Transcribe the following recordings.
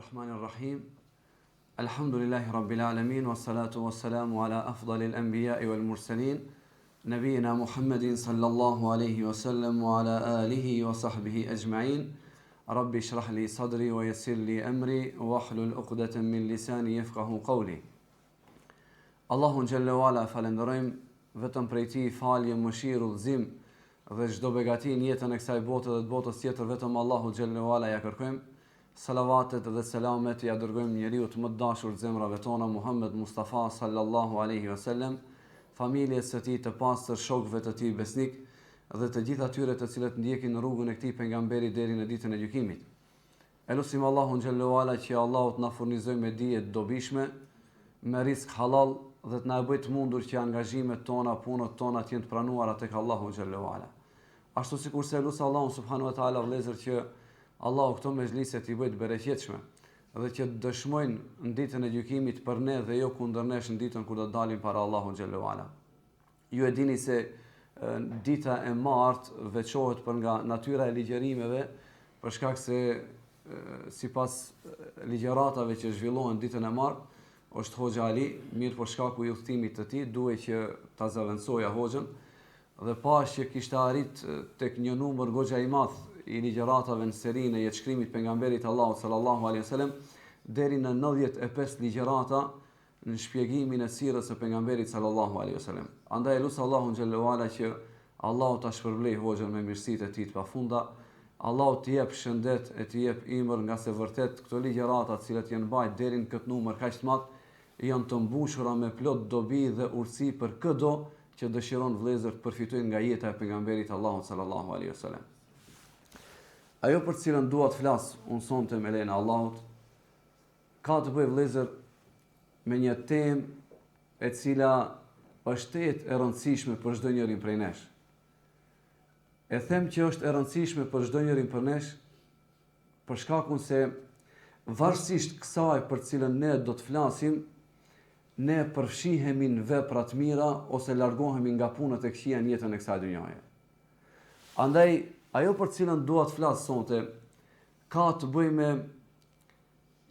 Bismillahirrahmanirrahim. Alhamdulillahi rabbil alamin wassalatu wassalamu ala afdalil anbiya'i wal mursalin nabiyina Muhammadin sallallahu alayhi wa sallam wa ala alihi wa sahbihi ajma'in. Rabbi shrah li sadri wa yassir li amri wahlul 'uqdatan min lisani yafqahu qawli. Allahun xhalla wala falenderojm vetëm prej tij falje, mëshirë, udhëzim dhe çdo begati në jetën e kësaj bote dhe të botës tjetër vetëm Allahu xhalla wala ja kërkojm. Salavatet dhe selamet ja dërgojmë njeriu të më të dashur të zemrave tona, Muhammed Mustafa sallallahu alaihi wasallam, familjes së tij të pastër, shokëve të tij besnik dhe të gjithë atyre të cilët ndjekin në rrugën e këtij pejgamberi deri në ditën e gjykimit. Elusim Allahun xhallahu ala që Allahu të na furnizojë me dije të dobishme, me rizq halal dhe të na bëjë të mundur që angazhimet tona, punët tona të jenë të pranuara tek Allahu xhallahu ala. Ashtu sikurse elus Allahun subhanahu wa taala vëllezër që Allahu këto mezhlise t'i bëjt bereqetshme dhe që të dëshmojnë në ditën e gjykimit për ne dhe jo kundër nesh në ditën kur do dalim para Allahu xhallahu ala. Ju e dini se dita e martë veçohet për nga natyra e ligjërimeve, për shkak se sipas ligjëratave që zhvillohen ditën e martë, është Hoxha Ali, mirë për shkaku i udhëtimit të tij, duhej që ta zaventsoja Hoxhën dhe pash që kishte arrit tek një numër goxha i madh i ligjëratave në serinë e jetëshkrimit pejgamberit Allahut sallallahu alaihi wasallam deri në 95 ligjërata në shpjegimin e sirrës së pejgamberit sallallahu alaihi wasallam. Andaj lut Allahun xhallahu ala që Allahu ta shpërblej Hoxhën me mirësitë e tij të pafunda, Allahu t'i jep shëndet e t'i jep imër, nga se vërtet këto ligjërata të cilat janë bajt deri në këtë numër kaq të madh janë të mbushura me plot dobi dhe urtësi për çdo që dëshiron vëllezër të përfitojnë nga jeta e pejgamberit Allahut sallallahu alaihi wasallam. Ajo për cilën dua të flas unë sonte me lejen e Allahut ka të bëjë vëllezër me një temë e cila është e rëndësishme për çdo njeri prej nesh. E them që është e rëndësishme për çdo njeri për nesh për shkakun se varësisht kësaj për cilën ne do të flasim, ne përfshihemi në vepra të mira ose largohemi nga punët e këqija në jetën e kësaj dhunjaje. Andaj ajo për cilën dua të flas sonte ka të bëjë me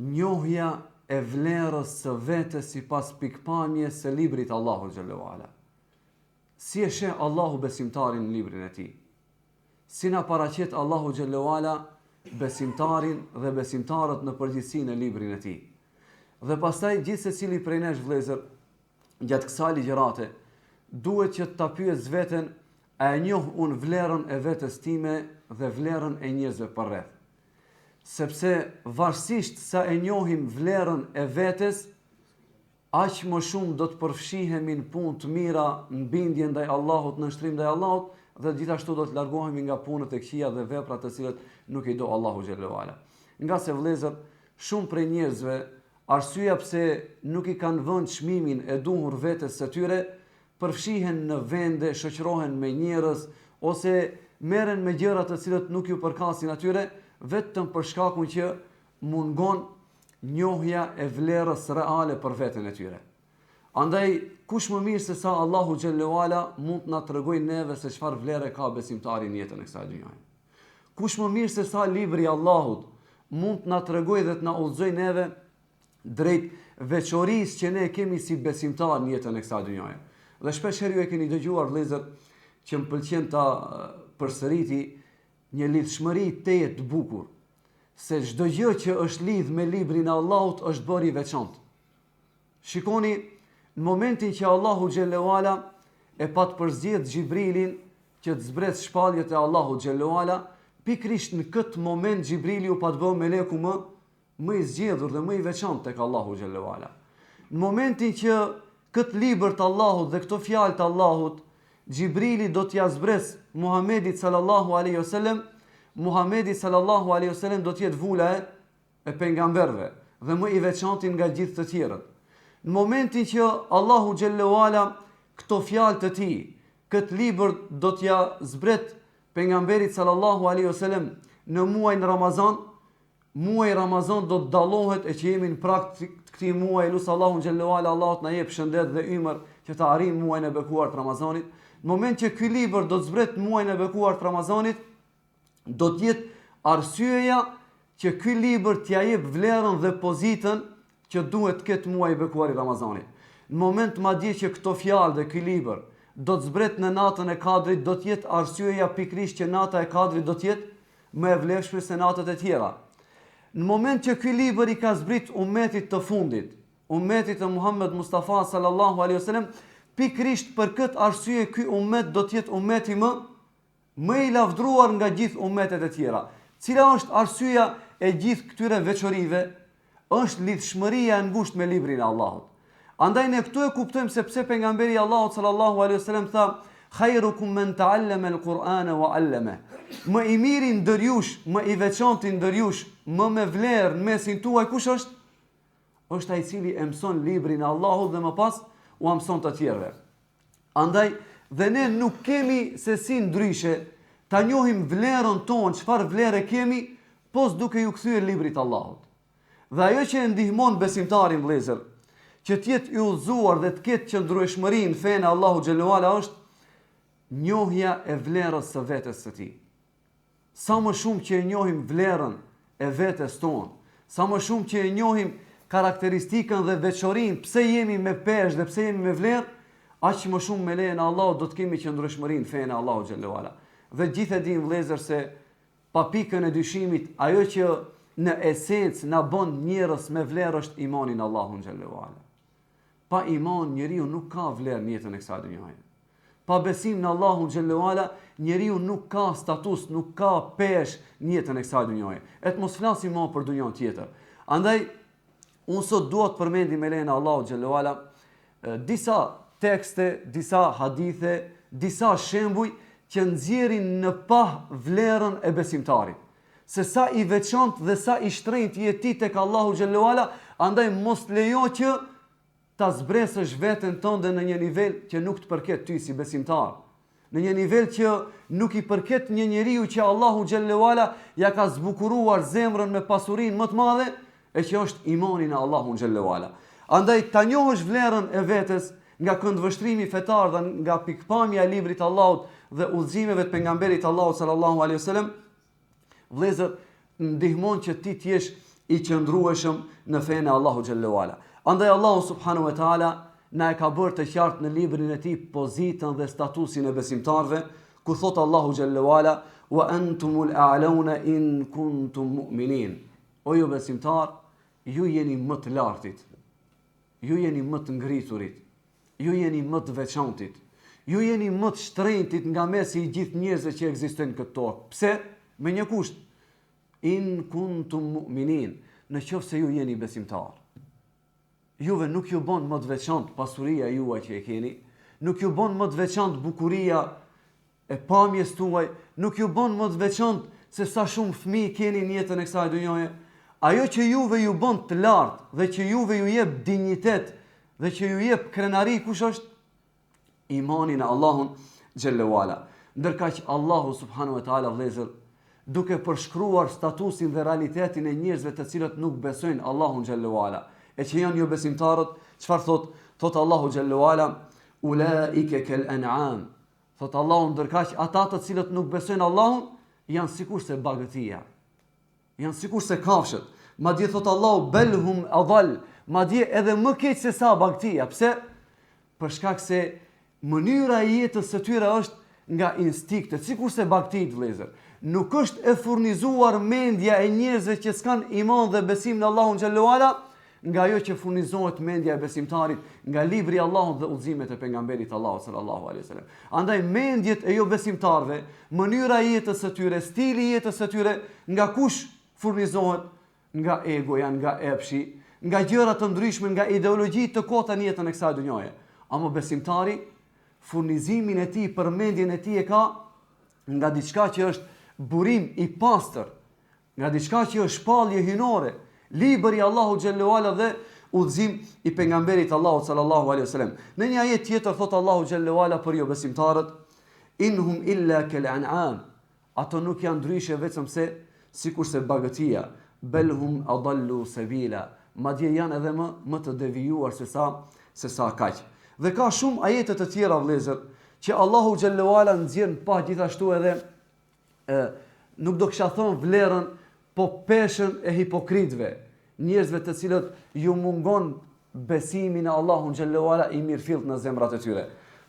njohja e vlerës së vetes sipas pikpamjes së librit Allahu xhallahu ala. Si e sheh Allahu besimtarin në librin e tij? Si na paraqet Allahu xhallahu ala besimtarin dhe besimtarët në përgjithësi në librin e tij? Dhe pastaj gjithë secili prej nesh vëllezër gjatë kësaj ligjërate duhet që ta pyes veten: a e njoh unë vlerën e vetes time dhe vlerën e njerëzve përreth? Sepse varësisht sa e njohim vlerën e vetes, aq më shumë do të përfshihemi në punë të mira, në bindje ndaj Allahut, në shtrim ndaj Allahut, dhe gjithashtu do të largohemi nga punët e këqija dhe veprat të cilat nuk i do Allahu xhallahu ala. Nga se vëllezër, shumë prej njerëzve, arsyeja pse nuk i kanë vënë çmimin e duhur vetes së tyre, përfshihen në vende, shoqërohen me njerëz ose merren me gjëra të cilët nuk ju përkasin atyre, vetëm për shkakun që mungon njohja e vlerës reale për veten e tyre. Andaj kush më mirë se sa Allahu xhallahu ala mund të na tregojë neve se çfarë vlere ka besimtari në jetën e kësaj dhunjaje. Kush më mirë se sa libri i Allahut mund të na tregojë dhe të na udhëzojë neve drejt veçorisë që ne kemi si besimtar në jetën e kësaj dhunjaje. Dhe shpesh herë ju e keni dëgjuar vëllezër që më pëlqen ta përsëriti një lidhshmëri teje të bukur, se çdo gjë që është lidh me librin e Allahut është bërë i veçantë. Shikoni, në momentin që Allahu xhallahu ala e pat përzgjedh Xhibrilin që të zbret shpalljet e Allahut xhallahu ala, pikrisht në këtë moment Xhibrili u pat bë meleku më i zgjedhur dhe më i veçantë tek Allahu xhallahu ala. Në momentin që këtë libër të Allahut dhe këto fjalë të Allahut, Xhibrili do t'ja zbres Muhamedit sallallahu alaihi wasallam, Muhamedi sallallahu alaihi wasallam do të jetë vula e pejgamberëve dhe më i veçantë nga gjithë të tjerët. Në momentin që Allahu xhallahu ala këto fjalë të tij, këtë libër do t'ja zbret pejgamberit sallallahu alaihi wasallam në muajin Ramazan, muaji Ramazan do të dallohet e që jemi në prag të këtij muaji, lut Allahun xhallahu ala Allahut na jep shëndet dhe ymër që të arrijmë muajin e bekuar të Ramazanit. Në moment që ky libër do të zbret muajin e bekuar të Ramazanit, do të jetë arsyeja që ky libër t'ja jep vlerën dhe pozitën që duhet këtë muaj i bekuar i Ramazanit. Në moment madje që këto fjalë dhe ky libër do të zbret në natën e Kadrit, do të jetë arsyeja pikërisht që nata e Kadrit do të jetë më e vlefshme se natët e tjera. Në moment që ky libër i ka zbrit ummetit të fundit, ummetit të Muhammed Mustafa sallallahu alaihi wasallam, pikërisht për këtë arsye ky ummet do të jetë ummeti më i lavdruar nga gjithë ummetet e tjera. Cila është arsyeja e gjithë këtyre veçorive? Është lidhshmëria e ngushtë me librin e Allahut. Andaj ne këtu e kuptojmë se pse pejgamberi Allahut sallallahu alaihi wasallam tha: "Khairukum man ta'allama al-Qur'ana wa 'allama." Më i miri ndër jush, më i veçantë ndër jush, më me vlerë në mesin tuaj kush është? Është ai i cili e mëson librin e Allahut dhe më pas u mëson të tjerëve. Andaj dhe ne nuk kemi se si ndryshe ta njohim vlerën tonë, çfarë vlerë kemi, pos duke ju kthyer librit të Allahut. Dhe ajo që e ndihmon besimtarin vëllezër, që të jetë i udhëzuar dhe të ketë qëndrueshmëri në fenë Allahu xhallahu ala është njohja e vlerës së vetes së tij. Sa më shumë që e njohim vlerën e vetes tonë, sa më shumë që e njohim karakteristikën dhe veçorinë pse jemi me peshë dhe pse jemi me vlerë, aq më shumë me lejen e Allahut do të kemi qëndrueshmëri në fenë Allahu xhallahu ala. Dhe gjithë e dinë vëllezër se pa pikën e dyshimit, ajo që në esencë na bën njerëz me vlerë është imani në Allahun xhallahu ala. Pa iman njeriu nuk ka vlerë në jetën e kësaj dhunjaje. Pa besim në Allahun xhallahu ala, njeriu nuk ka status, nuk ka peshë në jetën e kësaj dhunjaje. Et mos flasim më për dhunjon tjetër. Andaj unë sot dua të përmendim me lejen e Allahut xhallahu ala disa tekste, disa hadithe, disa shembuj që nxjerrin në pa vlerën e besimtarit. Se sa i veçantë dhe sa i shtrenjtë je ti tek Allahu xhallahu ala, andaj mos lejo që ta zbresësh veten tënde në një nivel që nuk të përket ty si besimtar. Në një nivel që nuk i përket një njeriu që Allahu xhallahu ala ja ka zbukuruar zemrën me pasurinë më të madhe, e që është imani në Allahun xhallahu ala. Andaj ta njohësh vlerën e vetes nga këndvështrimi fetar dhe nga pikpamja e librit të Allahut dhe udhëzimeve të pejgamberit Allahut sallallahu alaihi wasallam, vëllezër, ndihmon që ti të jesh i qëndrueshëm në fenë e Allahut xhallahu ala. Andaj Allahu subhanahu wa taala na e ka bërë të qartë në librin e tij pozitën dhe statusin e besimtarëve, ku thot Allahu xhallahu ala: "Wa antumul a'launa in kuntum mu'minin." O ju besimtar, ju jeni më të lartit. Ju jeni më të ngriturit. Ju jeni më të veçantit. Ju jeni më të shtrenjtit nga mesi i gjithë njerëzve që ekzistojnë këtë tokë. Pse? Me një kusht. In kuntum mu'minin. Në qoftë se ju jeni besimtar. Juve nuk ju bën më të veçantë pasuria juaj që e keni, nuk ju bën më të veçantë bukuria e pamjes tuaj, nuk ju bën më të veçantë se sa shumë fëmijë keni në jetën e kësaj dhunjaje. Ajo që juve ju bën të lartë dhe që juve ju jep dinjitet dhe që ju jep krenari, kush është? Imani në Allahun xhallahu ala. Ndërkaq Allahu subhanahu wa taala, vëllezër, duke përshkruar statusin dhe realitetin e njerëzve të cilët nuk besojnë Allahun xhallahu ala, e që janë jo besimtarët, çfarë thot? Thot Allahu xhallahu ala: "Ulaika kal an'am." Thot Allahu, ndërkaq ata të cilët nuk besojnë Allahun janë sikurse bagëtia. Janë sikurse kafshët. Madje thot Allahu: "Belhum adall." Madje edhe më keq se sa bagëtia. Pse? Për shkak se mënyra e jetës së tyre është nga instiktet, sikurse bagëtit, vëllezër. Nuk është e furnizuar mendja e njerëzve që s'kan iman dhe besim në Allahun xhallahu ala, nga ajo që furnizohet mendja e besimtarit nga libri i Allahut dhe udhëzimet e pejgamberit Allahut sallallahu alaihi wasallam. Andaj mendjet e jo besimtarve, mënyra e jetës së tyre, stili i jetës së tyre, nga kush furnizohet? Nga egoja, nga epshi, nga gjëra të ndryshme, nga ideologji të kota në jetën e kësaj dhunjaje. Ama besimtari, furnizimin e tij për mendjen e tij e ka nga diçka që është burim i pastër, nga diçka që është shpallje hynore, libri i Allahut xhallahu ala dhe udhëzim i pejgamberit Allahut sallallahu alaihi wasallam. Në një ajet tjetër thot Allahu xhallahu ala për jo besimtarët: "Inhum illa kal an'am." Ato nuk janë ndryshe vetëm se sikurse bagëtia. "Belhum adallu sabila." Madje janë edhe më të devijuar se sa kaq. Dhe ka shumë ajete të tjera, vëllezër, që Allahu xhallahu ala nxjerr pa gjithashtu edhe nuk do kisha thënë vlerën po peshën e hipokritëve, njerëzve të cilët ju mungon besimin e Allahun xhallahu ala i mirëfillt në zemrat e tyre.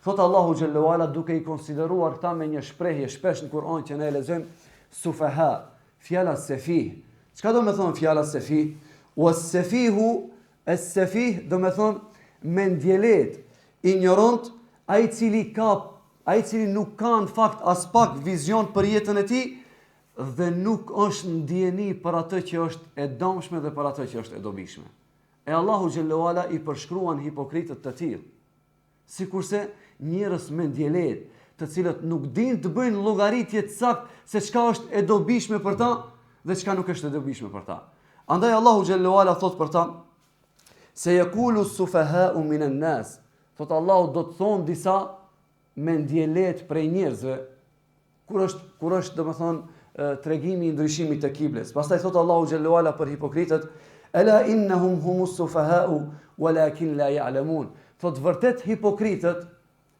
Thot Allahu xhallahu ala duke i konsideruar këta me një shprehje shpesh në Kur'an që ne e lexojmë, sufaha, fjala sefih. Çka do të thonë fjala sefih? Was-sefihu, as-sefih do të thonë mendjelet, ignorant, ai i cili nuk ka në fakt as pak vizion për jetën e tij dhe nuk është ndjeni për atë që është e dëmshme dhe për atë që është e dobishme. E Allahu xhallahu ala i përshkruan hipokritët të tillë, sikurse njerëz me ndjelet, të cilët nuk dinë të bëjnë llogaritje të saktë se çka është e dobishme për ta dhe çka nuk është e dobishme për ta. Andaj Allahu xhallahu ala thot për ta, se yaqulu as-sufaha'u minan nas. Thot Allahu do të thonë disa me ndjelet prej njerëzve, kur është domethënë tregimi i ndryshimit të kibles. Pastaj thot Allahu xhallahu ala për hipokritët, ala innahum humus sufaha'u walakin la ya'lamun. Thot vërtet hipokritët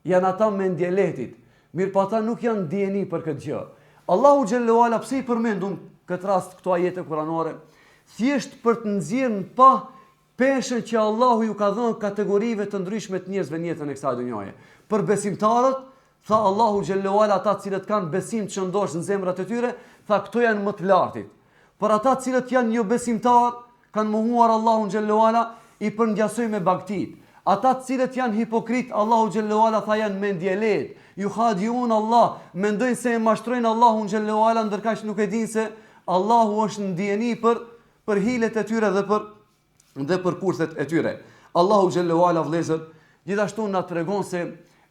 janë ata me ndjeletit, mirë po ata nuk janë ndjeni për këtë gjë. Allahu xhallahu ala pse i përmendun këtë rast këto ajete kuranore? Thjesht për të nxjerrë pa peshën që Allahu ju ka dhënë kategorive të ndryshme të njerëzve në jetën e kësaj dhunjaje. Për besimtarët, tha Allahu xhallahu ala, ata cilët kanë besim të shëndosh në zemrat e tyre, tha këto janë më të lartit. Për ata cilët janë jo besimtar, kanë mohuar Allahun xhallahu ala, i përngjasoj me bagtit. Ata cilët janë hipokrit, Allahu xhallahu ala tha janë me ndjelet. Yuhadiun Allah, mendojnë se e mashtrojnë Allahun xhallahu ala, ndërkaq nuk e dinë se Allahu është ndjeni për hilet e tyre dhe për kurthet e tyre. Allahu xhallahu ala vëllezër, gjithashtu na tregon se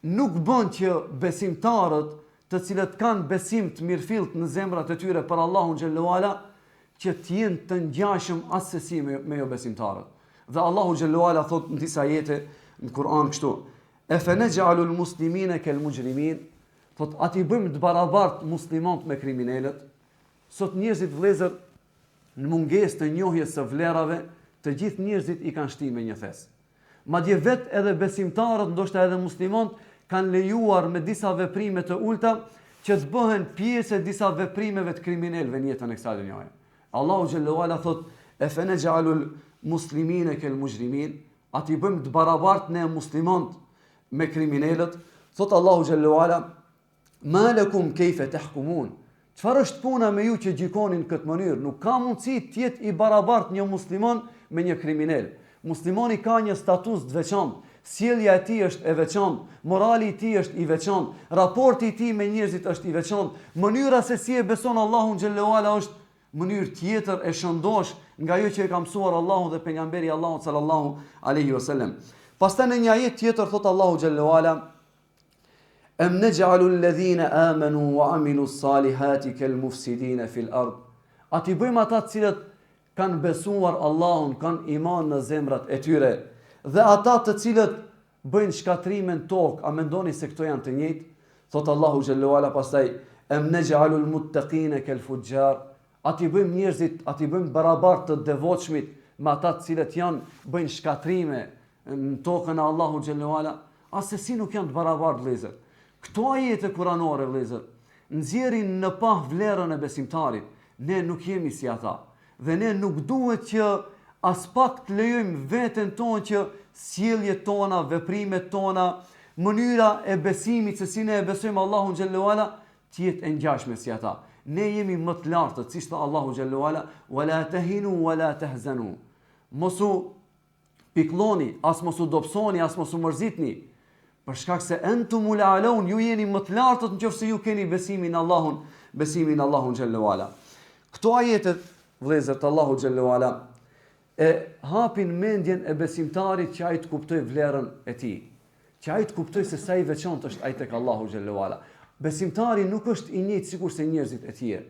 nuk bën që besimtarët, të cilët kanë besim të mirëfillt në zemrat e tyre për Allahun xhallahu ala, që të jenë të ngjashëm asesi me jo besimtarët. Dhe Allahu xhallahu ala thot në disa ajete në Kur'an kështu: "E fanaj'alul muslimina kal mujrimin", thot aty bëjmë të barabartë muslimanët me kriminalët. Sot njerëzit vëllezër, në mungesë të njohjes së vlerave, të gjithë njerëzit i kanë shtyme një thes. Madje vetë edhe besimtarët, ndoshta edhe muslimanët, kanë lejuar me disa veprime të ulta që të bëhen pjesë e disa veprimeve të kriminalëve në jetën e kësaj dhunjaje. Allahu xhallahu ala thot: "E fanaj'alul muslimina kal mujrimin", aty bëjmë të barabartë ne muslimanët me kriminalët. Thot Allahu xhallahu ala: "Ma lakum kayfa tahkumun", çfarë është puna me ju që gjikonin në këtë mënyrë? Nuk ka mundësi të jetë i barabartë një musliman me një kriminal. Muslimani ka një status të veçantë, sjellja e tij është e veçantë, morali i tij është i veçantë, raporti i tij me njerëzit është i veçantë, mënyra se si e beson Allahun xhallahu ala është mënyrë tjetër e shëndosh nga ajo që e ka mësuar Allahu dhe pejgamberi Allahut sallallahu alaihi wasallam. Pastaj në një ajet tjetër thot Allahu xhallahu ala: "Am naj'alu alladhina amanu wa 'amilus salihati kal mufsidina fil ard". A ti bëjmë ata të cilët kanë besuar Allahun, kanë iman në zemrat e tyre, dhe ata të cilët bëjnë shkatrime në tokë, a mendoni se këto janë të njëjtë? Thot Allahu xhallahu ala pastaj: "Am naj'alu al-muttaqina kal fujjar". A ti bëjmë njerëzit, a ti bëjmë barabartë të devotshmit me ata të cilët bëjnë shkatrime në tokën e Allahu xhallahu ala? Asesi nuk janë të barabartë vëllezër. Këto ajete kuranore vëllezër nxjerrin në pa vlerën e besimtarit. Ne nuk jemi si ata. Dhe ne nuk duhet që as pak të lejojmë veten tonë që sjelljet tona, veprimet tona, mënyra e besimit se si ne e besojmë Allahun xhallahu ala të jetë e ngjashme si ata. Ne jemi më të lartë, siç tha Allahu xhallahu ala: "Wala tahinu wala tahzanu". Mosu piklloni, as mosu dobësoni, as mosu mërzitni, për shkak se entumul a'laun, ju jeni më të lartët nëse ju keni besimin në Allahun xhallahu ala. Këto ajete vëllezër të Allahu xhallahu ala e hapin mendjen e besimtarit që ai të kuptojë vlerën e tij, që ai të kuptojë se sa i veçantë është ai tek Allahu xhallahu ala. Besimtari nuk është i njëjtë sikur se njerëzit e tjerë.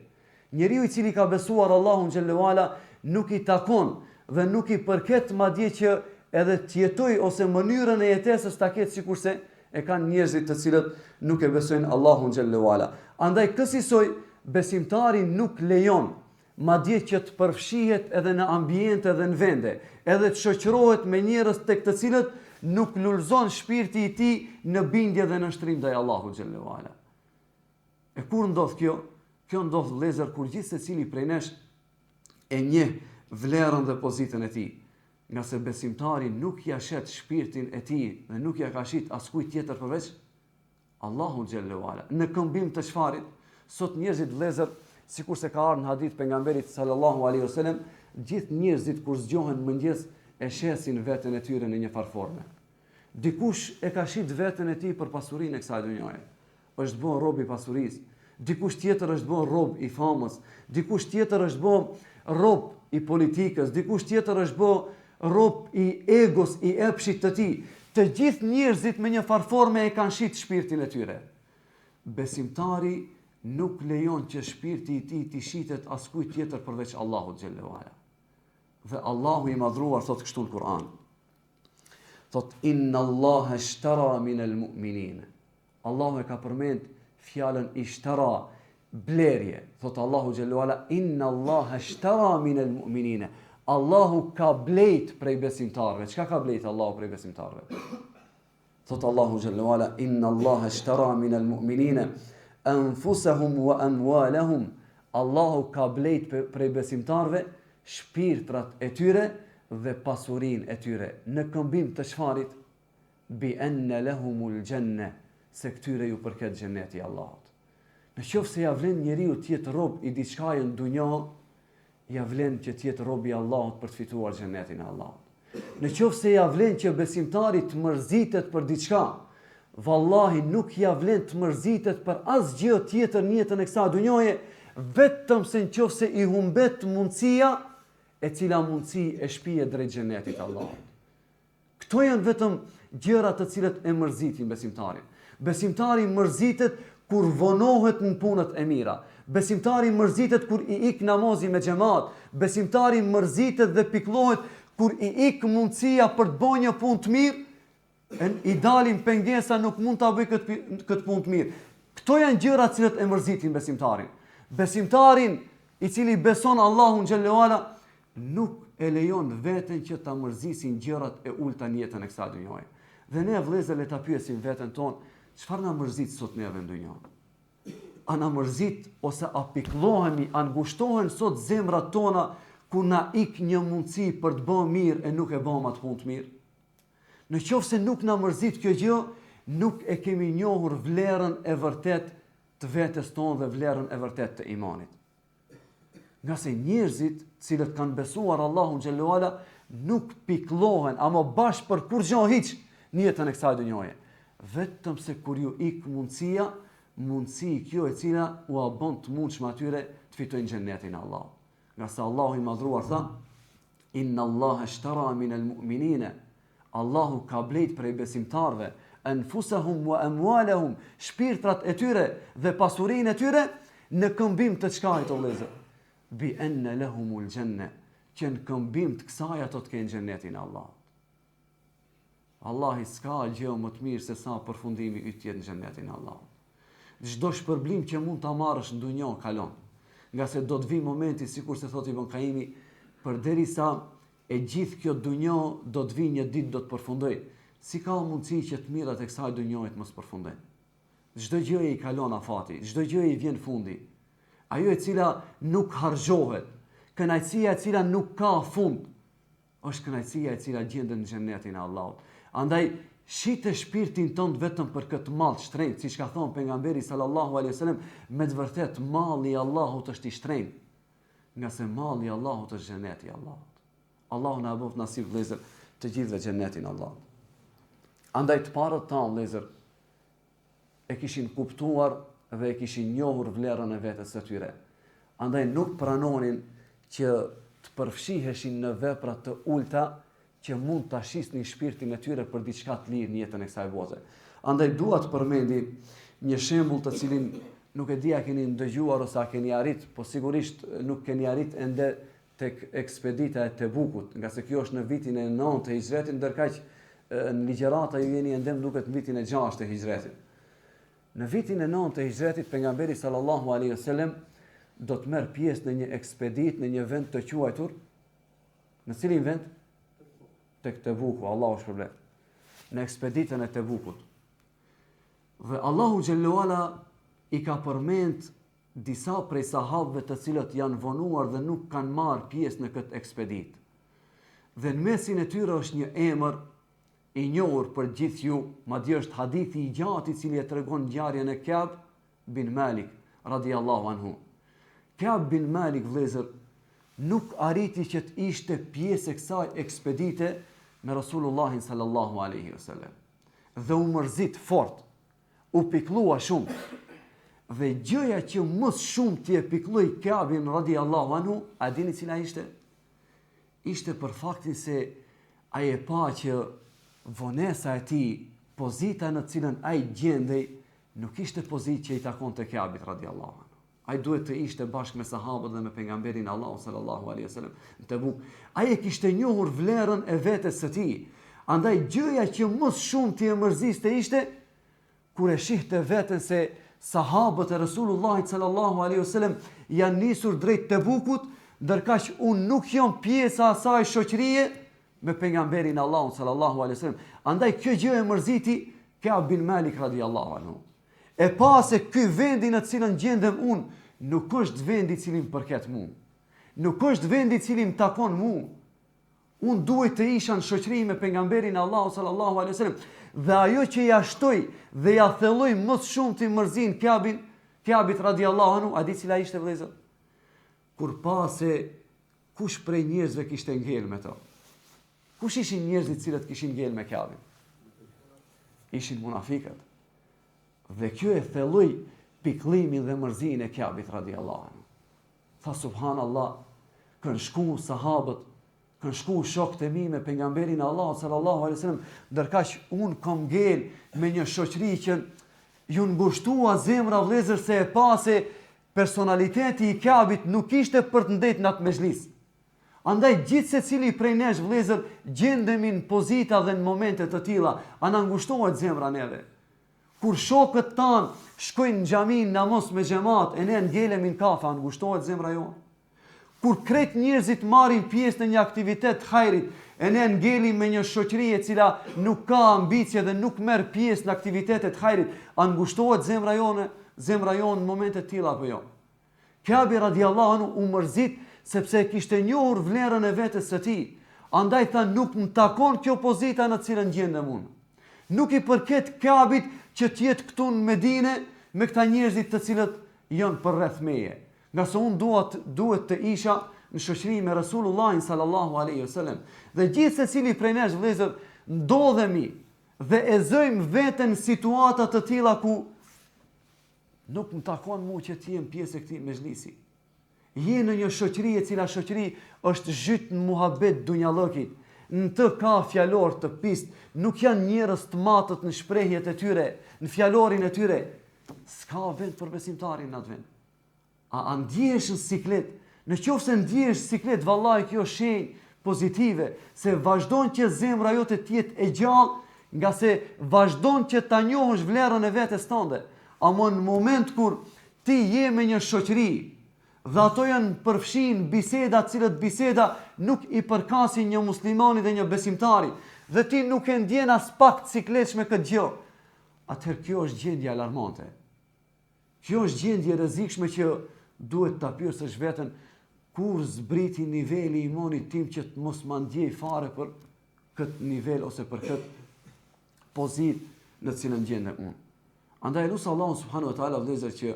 Njeriu i cili ka besuar Allahun xhallahu ala nuk i takon dhe nuk i përket madje që edhe të jetoj ose mënyrën e jetesës ta ketë sikur se e kanë njerëzit të cilët nuk e besojnë Allahun xhallahu ala. Andaj kësaj besimtari nuk lejon madje që të përfshihet edhe në ambiente dhe në vende, edhe të shoqërohet me njerëz tek të cilët nuk lulëzon shpirti i tij në bindje dhe në shtrim ndaj Allahut xhallahu ala. E kur ndodh kjo? Kjo ndodh vëllezër kur gjithë secili prej nesh e njeh vlerën dhe pozitën e tij. Nga se besimtari nuk ja shet shpirtin e tij dhe nuk ja ka shit askujt tjetër përveç Allahu xhallahu ala. Në këmbim të çfarit? Sot njerëzit vëllezër, sikur se ka ardhur në hadith pejgamberit sallallahu alaihi wasallam, gjithë njerëzit kur zgjohen mëngjes e shesin veten e tyre në një farforme. Dikush e ka shit veten e tij për pasurinë e kësaj dhunjaje. Është bën rob i pasurisë. Dikush tjetër është bën rob i famës. Dikush tjetër është bën rob i politikës. Dikush tjetër është bën rob i egos, i epshit të tij. Të gjithë njerëzit me një farforme e kanë shit shpirtin e tyre. Besimtari nuk lejon që shpirti i tij të shitet askujt tjetër përveç Allahut xhallahu ala. Dhe Allahu i madhruar thot kështu në Kur'an. Thot inna Allaha ishtara min al-mu'minin. Allahu e ka përmend fjalën ishtara, blerje. Thot Allahu xhallahu ala inna Allaha ishtara min al-mu'minin. Allahu ka blejt prej besimtarëve. Çka ka blejt Allahu prej besimtarëve? Thot Allahu xhallahu ala inna Allaha ishtara min al-mu'minin anfusahum wa amwalahum. Allahu ka blejt prej besimtarëve shpirtrat e tyre dhe pasurinë e tyre. Në këmbim të çfarit? Bi anna lahumul janna, se këtyre ju përket xheneti i Allahut. Në qoftë se ja vlen njeriu të jetë rob i diçkaje në dunjë, ja vlen që të jetë rob i Allahut për të fituar xhenetin e Allahut. Në qoftë se ja vlen që besimtari të mërzitet për diçka, vallahi nuk ja vlen të mërzitet për asgjë tjetër në jetën e kësaj dunjoje, vetëm se nëse i humbet mundësia, e cila mundësi e shpije drejt xhenetit Allahut. Këto janë vetëm gjëra të cilat e mërzitin besimtarin. Besimtari mërzitet kur vonohet në punët e mira. Besimtari mërzitet kur i ik namazi me xhamat. Besimtari mërzitet dhe pikëllohet kur i ik mundësia për të bërë një punë të mirë, i dalin pengesa nuk mund ta bëj këtë punë të mirë. Këto janë gjëra të cilat e mërzitin besimtarin. Besimtarin i cili beson Allahun xhallahu ala nuk e lejon veten që ta mërzisin gjërat e ulta në jetën e kësaj dhunjaje. Dhe ne vëllezër le ta pyesim veten tonë, çfarë na mërzit sot neve në dunjë? A na mërzit ose a pikëllohemi, a ngushtohen sot zemrat tona kur na ik një mundësi për të bërë mirë e nuk e bëjmë atë punë të mirë? Në qoftë se nuk na mërzit kjo gjë, nuk e kemi njohur vlerën e vërtet të vetes tonë dhe vlerën e vërtet të imanit. Nga se njerëzit cilët kanë besuar Allahun xhallahu ala nuk pikëllohen ama bash për kurrë hiç në jetën e kësaj dhunjoje. Vetëm se kur ju ik mundësi kjo e cila u bën të mundshme atyre të fitojnë xhenetin e Allahut. Nga se Allahu i madhruar tha inna Allaha ishtara min al-mu'minina. Allahu ka blejt prej besimtarve anfusahum wa amwalahum, shpirtrat e tyre dhe pasurinë e tyre në këmbim të çkajt o vëllezër. Bi anna lahumul janna, që në këmbim të kësaj ato të kenë xhenetin e Allahut. Allahi s'ka gjë më të mirë se sa përfundimi yt të jetë në xhenetin e Allahut. Çdo shpërblim që mund ta marrësh në dunjë kalon. Nga se do të vi momenti, sikur se thotë Ibn Kaimi, përderisa e gjithë kjo dunjë do të vi një ditë do të përfundojë. Si ka mundësi që të mirat e kësaj dunjoje të mos përfundojnë? Çdo gjë i kalon afati, çdo gjë i vjen fundi. Ajo e cila nuk harxhohet, kënaqësia e cila nuk ka fund, është kënaqësia e cila gjendet në xhenetin e Allahut. Andaj shite shpirtin tënd vetëm për këtë mall shtrenjtë, siç ka thënë pejgamberi sallallahu alaihi wasallam, me të vërtet malli i Allahut është i shtrenjtë, nga se malli i Allahut është xheneti i Allahut. Allahu na bëf nasib vëllezër të gjithëve xhenetin e Allahut. Andaj të parët tanë vëllezër e kishin kuptuar dhe e kishin njohur vlerën e vetes së tyre. Andaj nuk pranonin që të përfshiheshin në vepra të ulta që mund ta shisnin shpirtin e tyre për diçka të lirë në jetën e kësaj bote. Andaj dua të përmendi një shembull të cilin nuk e di a keni ndëgjuar ose a keni arrit, po sigurisht nuk keni arrit ende tek ekspedita e Tebukut, nga se kjo është në vitin e 9 të Hijretit, ndërkaq në ligjërata ju jeni ende duket në vitin e 6 të Hijretit. Në vitin e 9 të Hijretit pejgamberi sallallahu alaihi wasallam do të merr pjesë në një ekspeditë në një vend të quajtur, në cilin vend? Tek Tebuku, Allahu shpërblet. Në ekspeditën e Tebukut. Dhe Allahu xhallahu ala i ka përmend disa prej sahabëve të cilët janë vonuar dhe nuk kanë marrë pjesë në këtë ekspedit. Dhe në mesin e tyre është një emër i njohur për gjithë ju, madje është hadithi i gjatë i cili e tregon ngjarjen e Ka'b bin Malik radiallahu anhu. Ka'b bin Malik, vëllezër, nuk arriti që të ishte pjesë e kësaj ekspedite me Rasulullahin sallallahu alaihi wasallam. Dhe u mërzit fort, u piklua shumë. Dhe gjëja që më shumë t'i e piklloi Ka'bin radiallahu anhu, a dini cila ishte? Ishte për faktin se ai e pa që vonesa e tij, pozita në cilën ai gjendej, nuk ishte pozitë që i takonte Ka'bit radiallahu anhu. Ai duhet të ishte bashkë me sahabët dhe me pejgamberin Allahu sallallahu alaihi wasallam në Tebuk. Ai e kishte njohur vlerën e vetes së tij. Andaj gjëja që më shumë t'i e mërziste ishte kur e shihte veten se sahabët e Resulullahit sallallahu alaihi wasallam janë nisur drejt Tebukut, ndërkaq unë nuk jam pjesa e asaj shoqërie me pejgamberin Allahu sallallahu alaihi wasallam. Andaj kjo gjë e mërziti Ka'b bin Malik radiallahu anhu. E pa se ky vendi në cilën gjendem unë nuk është vendi i cili më përket mua. Nuk është vendi i cili më takon mua. Unë duhet të isha në shoqëri me pejgamberin Allahu sallallahu alaihi wasallam. Dhe ajo që ja shtoi dhe ja thelloi më shumë ti mërzin Ka'bit radiallahu anhu, a di cila ishte, vëllezër? Kur pa se kush prej njerëzve kishte ngel me to. Kush ishin njerëzit cilët kishin ngel me Ka'bin? Ishin munafiqët. Dhe kjo e thelloi piklimin dhe mërzinë e Ka'bit radiallahu anhu. Tha subhanallah, kanë shku sahabët, kanë shku shokët e mi me pejgamberin Allah sallallahu alaihi wasallam, ndërkaq unë kam ngel me një shoqëri që ju ngushtua zemra, vëllezër, se e pa se personaliteti i Ka'bit nuk ishte për të ndetë në atë mezhlis. Andaj gjithë se cili prej nesh, vëllezër, gjendemi në pozita dhe në momente të tilla, ana ngushtohet zemra neve. Kur shokët tanë shkojnë në xhami në namaz me xhamat, e ne ngelemi në kafe, ngushtohet zemra jonë. Kur krejt njerëzit marrin pjesë në një aktivitet hajrit, e ne ngelim me një shoqëri e cila nuk ka ambicie dhe nuk merr pjesë në aktivitetet hajrit, ngushtohet zemra jonë në momente të tilla apo jo? Ka'bi radiallahu anhu u mërzit sepse kishte njohur vlerën e vetes së tij. Andaj tha, nuk më takon kjo pozita në cilën gjendem unë. Nuk i përket Ka'bit që të jetë këtu në Medinë me këta njerëzit të cilët janë përreth meje. Nga se unë duhet të isha në shoqëri me Rasulullahin sallallahu alaihi wasallam. Dhe gjithë secili prej nesh, vëllezër, ndodhemi dhe e zëjmë veten në situata të tilla ku nuk më takon mua që të jem pjesë e këtij mezhlisi. Je në një shoqëri e cila shoqëri është zhyt në muhabet dunjallëkit. Në të ka fjalor të pist, nuk janë njerëz të matët në shprehjet e tyre, në fjalorin e tyre. S'ka vend për besimtarin në atë vend. A ndjehesh në siklet? Në qoftë se ndjehesh siklet, vallahi kjo është shenjë pozitive, se vazhdon që zemra jote të jetë e gjallë, nga se vazhdon që ta njohësh vlerën e vetes tënde. Ama në moment kur ti je me një shoqëri dhe ato janë përfshin biseda, cilët biseda nuk i përkasin një muslimani dhe një besimtari, dhe ti nuk e ndjen as pak cikletshme këtë gjë, atëherë kjo është gjendje alarmante. Kjo është gjendje rrezikshme që duhet ta pyesësh veten, kur zbriti niveli i imanit tim që të mos ma ndjej fare për këtë nivel ose për këtë pozitë në cilën gjendem unë. Andaj lutem Allahun subhanahu wa taala, vëllezër, që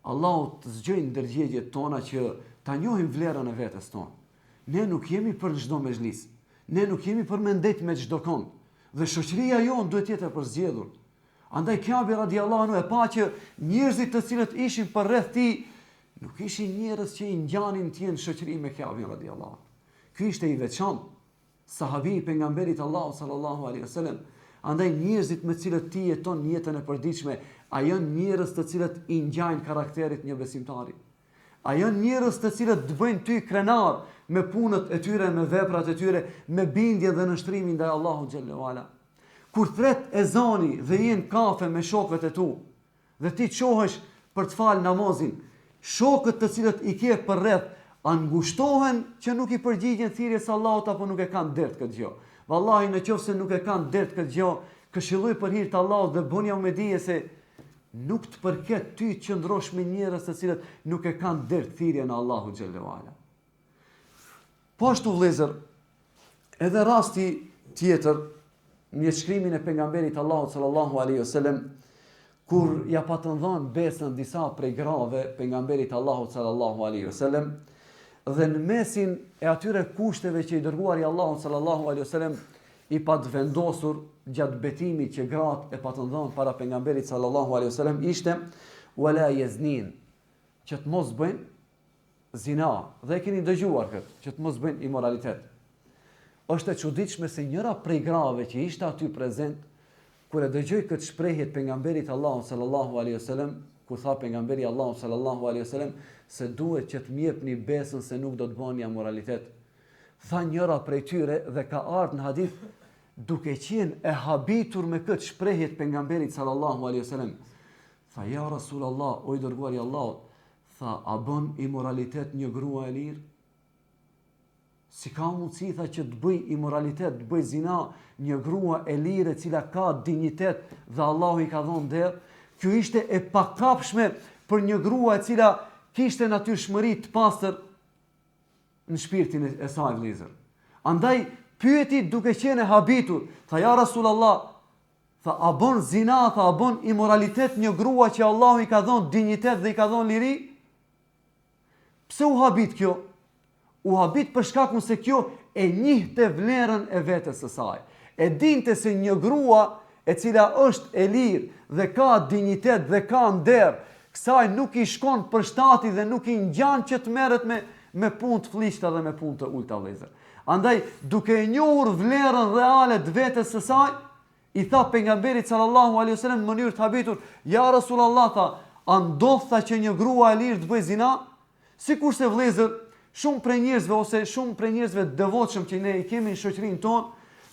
Allahu të zgjojë ndërgjegjet tona që ta njohim vlerën e vetes tonë. Ne nuk jemi për çdo mezhlis. Ne nuk jemi për me ndet me çdo kënd. Dhe shoqëria jonë duhet të jetë e përzgjedhur. Andaj Ka'bi radiallahu anhu e pa që njerëzit të cilët ishin përreth tij nuk ishin njerëz që i ngjanin të jenë shoqëri me Ka'bin radiallahu anhu. Ky ishte i veçantë, sahabi i pejgamberit Allahu sallallahu alaihi wasallam. Andaj njerëzit me cilët ti jeton jetën e përditshme, a janë njerëz të cilët i ngjajnë karakterit një besimtari? A janë njerëz të cilët të bëjnë ty krenar me punët e tyre, me veprat e tyre, me bindje dhe nështrimin ndaj Allahut xhallahu ala? Kur thret ezani dhe jenë kafe me shokët e tu, dhe ti qohesh për të falë namazin, shokët të cilët i ke përreth ngushtohen që nuk i përgjigjen thirrjes Allahut apo nuk e kanë dert këtë gjë. Vallahi, në qoftë se nuk e kanë dert këtë gjë, këshilloj për hir të Allahut dhe bënja me dije se nuk të përket ty të qëndrosh me njerëz të cilët nuk e kanë derë thirrjen e Allahut xhallahu ala. Po ashtu vëllezër, edhe rasti tjetër në shkrimin e pejgamberit Allahut sallallahu alaihi wasallam, kur ja patën dhënë besën disa prej grave pejgamberit Allahut sallallahu alaihi wasallam, dhe në mesin e atyre kushteve që i dërguari Allahut sallallahu alaihi wasallam i patë vendosur gjatë betimit që gratë e patën dhënë para pejgamberit sallallahu alaihi wasallam ishte wala yaznin, që të mos bëjnë zina. Dhe e keni dëgjuar këtë, që të mos bëjnë immoralitet. Është e çuditshme se njëra prej grave që ishte aty prezent, kur e dëgjoi këtë shprehje të pejgamberit Allahut sallallahu alaihi wasallam, ku tha pejgamberi Allahut sallallahu alaihi wasallam se duhet që të m'jepni besën se nuk do të bëni amoralitet. Tha njëra prej tyre dhe ka ardhur në hadith duke qenë e habitur me këtë shprehje të pejgamberit sallallahu alaihi wasallam. Tha ja Rasulullah, o i dërguari i Allahut, tha a bën immoralitet një grua e lirë? Si ka mundësi tha që të bëj immoralitet, të bëj zina një grua e lirë e cila ka dinjitet dhe Allahu i ka dhënë derë? Kjo ishte e pakapshme për një grua e cila kishte natyrshmëri të pastër në shpirtin e saj vëllezër. Andaj pyeti duke qenë habitur, tha ja Rasulullah, tha a bën zina, tha a bën immoralitet një grua që Allahu i ka dhënë dinjitet dhe i ka dhënë liri? Pse u habit kjo? U habit për shkakun se kjo e njihte vlerën e vetes së saj. E dinte se një grua e cila është e lirë dhe ka dinjitet dhe ka nder, kësaj nuk i shkon për shtati dhe nuk i ngjan që të merret me punë të fllishta dhe me punë të ulta vëllezër. Andaj duke e njohur vlerën reale të vetes së saj, i tha pejgamberit sallallahu alaihi wasallam në mënyrë të habitur, ja Rasulullah, tha, a ndodh tha që një grua e lirë të bëjë zina? Sikurse vëllezër, shumë prej njerëzve ose shumë prej njerëzve të devotshëm që ne i kemi në shoqërinë tonë,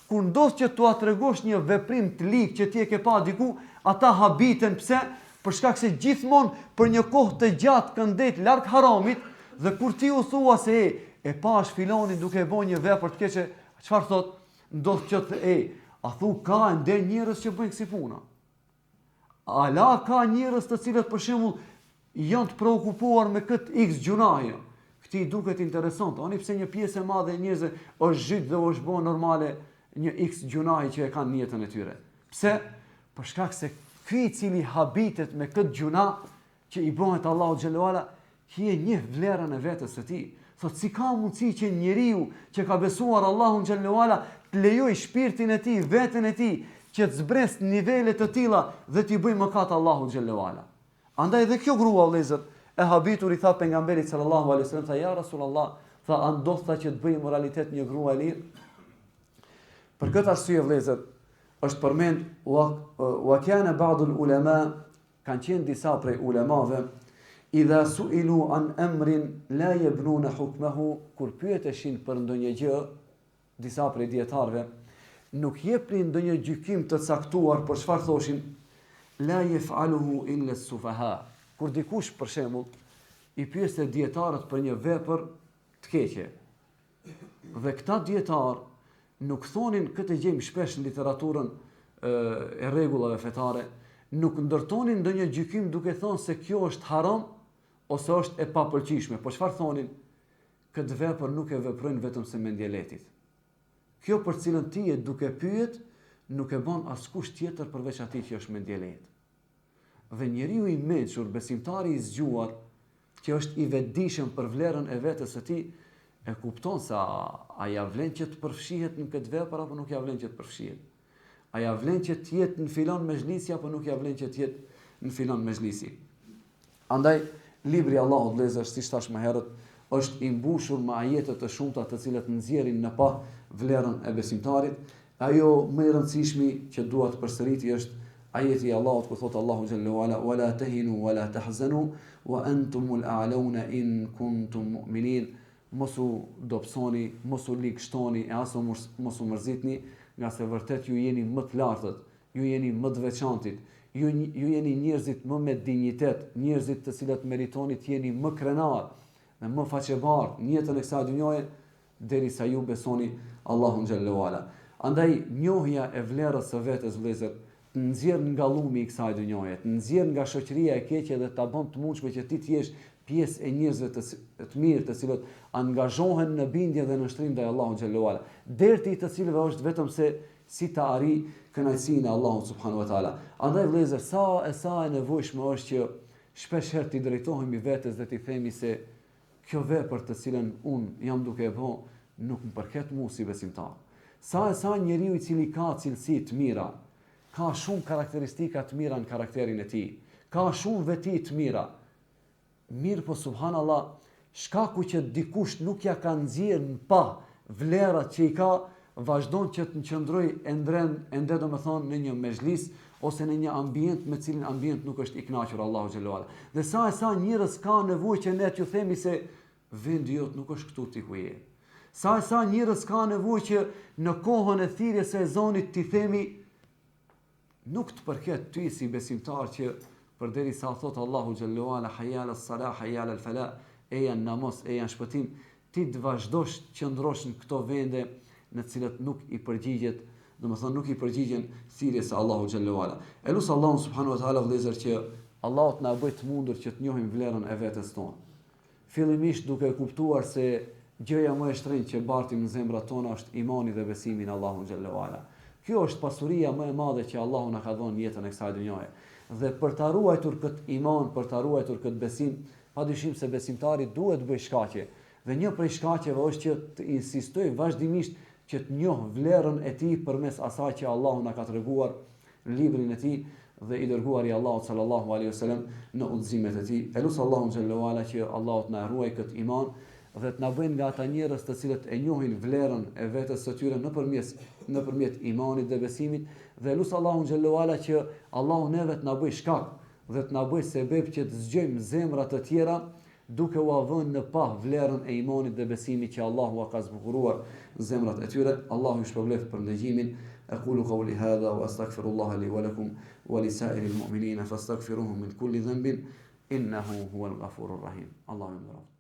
kur ndodh që t'ua tregosh një veprim të ligë që ti e ke pa diku, ata habiten. Pse? Për shkak se gjithmonë për një kohë të gjatë kanë ndet larg haramit, dhe kur ti u thua se e pash filonin duke e bën një vepër të keqe, çfarë thot? Ndodh që a thu ka ende njerëz që bëjnë kësi puna? A la ka njerëz të cilët për shembull janë të preokupuar me këtë X gjunaje? Këti duket interesant, oni pse një pjesë e madhe e njerëzve është zhyt dhe është bën normale një X gjunaje që e kanë në jetën e tyre. Pse? Për shkak se ky i cili habitet me këtë gjuna që i bëhet Allahu xhallahu ala, ki e njeh vlerën e vetes së tij. Thot si ka mundësi që njeriu që ka besuar Allahun xhallahu ala të lejoj shpirtin e tij, veten e tij që të zbres nivele të tilla dhe t'i bëj mëkat Allahu xhallahu ala. Andaj edhe kjo grua vëllezër e habitur i tha pejgamberit sallallahu alaihi wasallam, tha ja Rasulullah, tha a ndodh tha që të bëj moralitet një grua e lirë? Për këtë arsye vëllezër është përmend wa kana ba'd al-ulama, kanë qenë disa prej ulemave, idha su'ilu an amrin la yabnuna hukmuhu, kur pyeteshin për ndonjë gjë, disa prej dietarëve nuk jepnin ndonjë gjykim të caktuar, por çfarë thoshin? La yaf'aluhu illa as-sufaha. Kur dikush për shembull i pyeste dietarët për një vepër të keqe, dhe këta dietar nuk thonin, këtë gjejmë shpesh në literaturën e rregullave fetare, nuk ndërtonin ndonjë gjykim duke thënë se kjo është haram ose është e papëlqishme. Po çfarë thonin? Këtë vepër nuk e veprojnë vetëm se me ndjeletit. Kjo për cilën ti e duke pyet, nuk e bën askush tjetër përveç atij që është me ndjelet. Dhe njeriu i mençur, besimtari i zgjuar, që është i vetëdijshëm për vlerën e vetes së tij, e kupton se a ja vlen që të përfshihet në këtë vepër apo nuk ja vlen që të përfshihet. A ja vlen që të jetë në filon mezhlisi apo nuk ja vlen që të jetë në filon mezhlisi. Andaj libri Allahut vëllezër, siç thash më herët, është i mbushur me ajete të shumta të cilat nxjerrin në pa vlerën e besimtarit. Ajo më e rëndësishme që dua të përsëriti është ajeti i Allahut ku thotë Allahu xhallahu ala wala tahinu wala tahzanu wa antumul a'launa in kuntum mu'minin. Mos u dobësoni, mos u ligështoni, e as mos u mërzitni, nga se vërtet ju jeni më të lartët, ju jeni më të veçantit, ju jeni njerëzit më me dinjitet, njerëzit të cilët meritoni të jeni më krenar dhe më faqebar në jetën e kësaj dhunjaje, derisa ju besoni Allahun xhallahu ala. Andaj njohja e vlerës së vetes vëllezër të nxjerr nga llumi i kësaj dhunjaje, të nxjerr nga shoqëria e keqe dhe ta bën të mundshme që ti të jesh pjesë e njerëzve të mirë, të cilët angazhohen në bindje dhe në shtrim ndaj Allahut xhallahu ala, derti i të cilëve është vetëm se si ta arri kënaqësinë e Allahut subhanahu wa taala. Andaj vëllezër, sa e nevojshme është që shpesh herë të drejtohemi vetes dhe të themi se kjo vepër të cilën un jam duke e bë nuk më përket mua si besimtar. Sa njeriu i cili ka cilësi të mira, ka shumë karakteristika të mira në karakterin e tij, ka shumë veti të mira. Mirë po subhanallah, shkaku që dikush nuk ja ka nxjerr në pa vlerat që i ka, vazhdon që të qëndroj ende domethënë në një mezhlis ose në një ambient me cilin ambient nuk është i kënaqur Allahu xhallahu ala. Dhe sa njerëz ka nevojë që ne t'ju themi se vendi jot nuk është këtu ti ku je. Sa njerëz ka nevojë që në kohën e thirrjes së ezanit t'i themi nuk të përket ty si besimtar që përderisa thot Allahu xhallahu ala hayya ala salah hayya ala fala, eja në namaz, eja në shpëtim, ti të vazhdosh qëndrosh në këto vende në të cilat nuk i përgjigjet, domethënë nuk i përgjigjen thirrjes së Allahu xhallahu ala. Elus Allahu subhanahu wa taala vëllezër që Allahu na bëj të mundur që të njohim vlerën e vetes tonë. Fillimisht duke kuptuar se gjëja më e shtrenjtë që bartim në zemrat tona është imani dhe besimi në Allahun xhallahu ala. Kjo është pasuria më e madhe që Allahu na ka dhënë jetën e kësaj dhunjaje. Dhe për ta ruajtur këtë iman, për ta ruajtur këtë besim, padyshim se besimtari duhet të bëjë shkaqe. Dhe një prej shkaqeve është që të insistoj vazhdimisht që të njoh vlerën e tij përmes asaj që Allahu na ka treguar në librin e tij dhe i dërguari Allahu sallallahu alaihi wasallam në udhëzimet e tij. Elus Allahu xhallahu ala që Allahu të na ruaj këtë iman dhe të na bëjnë nga ata njerëz të cilët e njohin vlerën e vetes së tyre nëpërmjet imanit dhe besimit, dhe lut Allahun xhallahu ala që Allahu neve të na bëj shkak dhe të na bëj sebeb që të zgjojmë zemra të tjera duke u vënë në pa vlerën e imanit dhe besimit që Allahu ka zbukuruar zemrat e tyre. Allahu ju shpërblet për ndëgjimin. أقول قولي هذا وأستغفر الله لي ولكم ولسائر المؤمنين فاستغفروه من كل ذنب إنه هو الغفور الرحيم. اللهم